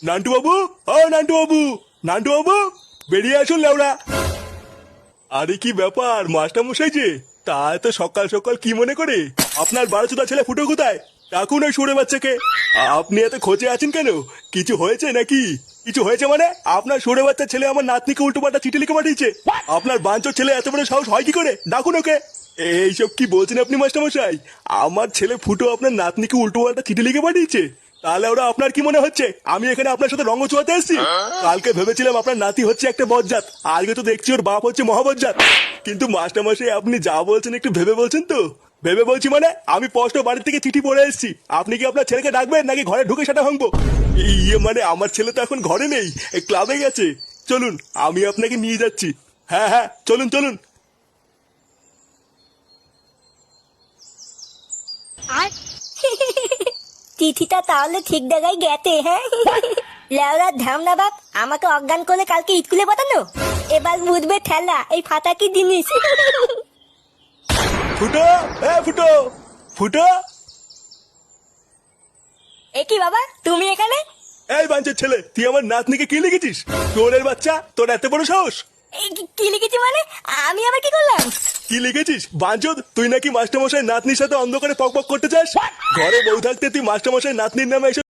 নান্টু বাবু, ও নান্টু বাবু, নান্টু বাবু, বেরিয়ে আসুন লেওড়া। আরে কি ব্যাপার মাস্টার মশাই যে, তা এত সকাল সকাল কি মনে করে? আপনার বারোচোদা ছেলে ফুটো কোথায়? ডাকুন ওই সুরে বাচ্চাকে। আপনি এত খোঁজে আছেন কেন? কিছু হয়েছে নাকি? কিছু হয়েছে মানে? আপনার সুরে বাচ্চা ছেলে আমার নাতনিকে উল্টো পাল্টা চিঠি লিখে পাঠিয়েছে। আপনার বাঞ্চোর ছেলে এত বড় সাহস হয় কি করে? ডাকুন ওকে। এইসব কি বলছেন আপনি মাস্টার মশাই? আমার ছেলে ফুটো আপনার নাতনিকে উল্টো পাল্টা চিঠি লিখে পাঠিয়েছে? তাহলে ওরা আপনার কি মনে হচ্ছে আমি এখানে আপনার সাথে রঙ চুয়াতে এসেছি? কালকে ভেবেছিলাম আপনার নাতি হচ্ছে একটা বজ্জাত, আজকে তো দেখছি ওর বাপ হচ্ছে মহাবজ্জাত। কিন্তু মাস্টার মশাই আপনি যা বলছেন একটু ভেবে বলছেন তো? ভেবে বলছি মানে আমি স্পষ্ট বাড়ি থেকে চিঠি পড়ে এসেছি। আপনি কি আপনার ছেলেকে ডাকবেন নাকি ঘরে ঢুকে সেটা ভাঙবো? ইয়ে মানে আমার ছেলে তো এখন ঘরে নেই, ক্লাবে গেছে। চলুন আমি আপনাকে নিয়ে যাচ্ছি। হ্যাঁ হ্যাঁ চলুন চলুন। চিঠিটা তাহলে ঠিক জায়গায় গেছে। হ্যাঁ, লেওরা ধামনা বাপ আমাকে অজ্ঞান করে কালকে স্কুলে পাঠানো, এবার বুঝবে ঠেলা এই ফাটা কি জিনিস। ফুটো, ফুটো, ফুটো। এ কি বাবা তুমি এখানে? এই বাঞ্চের ছেলে, তুই আমার নাতনিকে কি লিখেছিস? চোরের বাচ্চা, তোর এত বড় সাহস! কি লিখেছি মানে? আমি আবার কি করলাম? কি লিখেছিস বাঞ্চোদ? তুই নাকি মাস্টারমশাই নাতনির সাথে অন্ধকারে পক পক করতে চাস? ঘরে বউ থাকতে তুই মাস্টারমশাই নাতনির নামে এসব